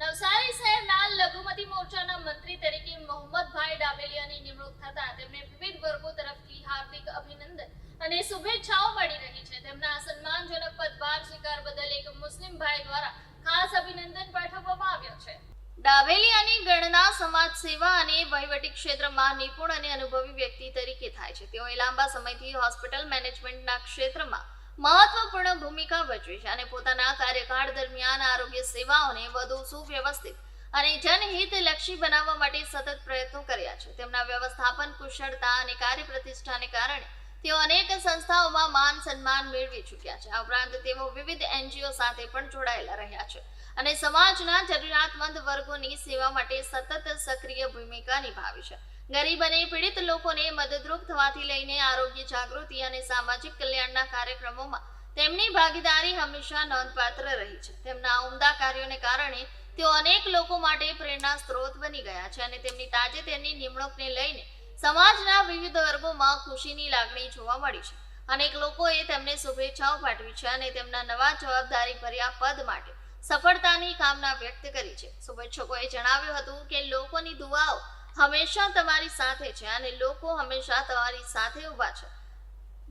નવસારી શહેરના લઘુમતી મોરચાના મંત્રી તરીકે મોહમ્મદભાઈ ડાબેલિયાની નિમણૂક થતા તેમને વિવિધ વર્ગો તરફથી હાર્દિક અભિનંદન અને શુભેચ્છાઓ મળી રહી છે। તેમના સન્માનજનક પદભાર સ્વીકાર બદલ એક મુસ્લિમ ભાઈ દ્વારા ખાસ અભિનંદન પાઠવવામાં આવ્યો છે। ડાબેલિયાની ગણના સમાજ સેવા અને વહીવટી ક્ષેત્રમાં નિપુણ અને અનુભવી વ્યક્તિ તરીકે થાય છે। તેઓએ લાંબા સમયથી હોસ્પિટલ મેનેજમેન્ટના ક્ષેત્રમાં મહત્વપૂર્ણ ભૂમિકા ભજવી છે અને પોતાના કાર્યકાળ દરમિયાન આરોગ્ય સેવાઓને વધુ સુવ્યવસ્થિત અને જનહિતલક્ષી બનાવવા માટે સતત પ્રયત્નો કર્યા છે। તેમના વ્યવસ્થાપન કુશળતા અને કાર્યપ્રતિષ્ઠાને કારણે તેઓ અનેક સંસ્થાઓમાં માન સન્માન મેળવી ચૂક્યા છે। આ ઉપરાંત તેઓ વિવિધ NGO સાથે પણ જોડાયેલા રહ્યા છે અને સમાજના જરૂરિયાતમંદ વર્ગોની સેવા માટે સતત સક્રિય ભૂમિકા નિભાવી છે। ગરીબ અને પીડિત લોકોને મદદરૂપ થવાથી લઈને આરોગ્ય જાગૃતિ અને સામાજિક કલ્યાણના કાર્યક્રમોમાં તેમની ભાગીદારી હંમેશા નોંધપાત્ર રહી છે। તેમના ઉમદા કાર્યોને કારણે તેઓ અનેક લોકો માટે પ્રેરણા સ્ત્રોત બની ગયા છે અને તેમની તાજેતરની નિમણૂકને લઈને સમાજના વિવિધ વર્ગોમાં ખુશીની લાગણી જોવા મળી છે। અનેક લોકોએ તેમને શુભેચ્છાઓ પાઠવી છે અને તેમના નવા જવાબદારી ભર્યા પદ માટે સફળતાની કામના વ્યક્ત કરી છે। શુભેચ્છકોએ જણાવ્યું હતું કે લોકોની દુઆઓ હંમેશા તમારી સાથે છે અને લોકો હંમેશા તમારી સાથે ઊભા છે,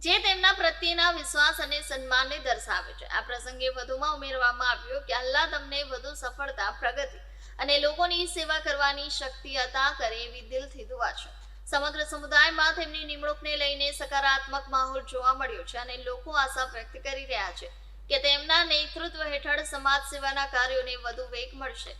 જે તેમના પ્રત્યેના વિશ્વાસ અને સન્માનને દર્શાવે છે। આ પ્રસંગે વધુમાં ઉમેરવામાં આવ્યું કે અલ્લાહ તમને વધુ સફળતા, પ્રગતિ અને લોકોની સેવા કરવાની શક્તિ અતા કરે એવી દિલથી દુઆ છે। સમગ્ર સમુદાયમાં તેમની નિમણૂકને લઈને સકારાત્મક માહોલ જોવા મળ્યો છે અને લોકો આશા વ્યક્ત કરી રહ્યા છે કે તેમના નેતૃત્વ હેઠળ સમાજ સેવાના કાર્યોને વધુ વેગ મળશે।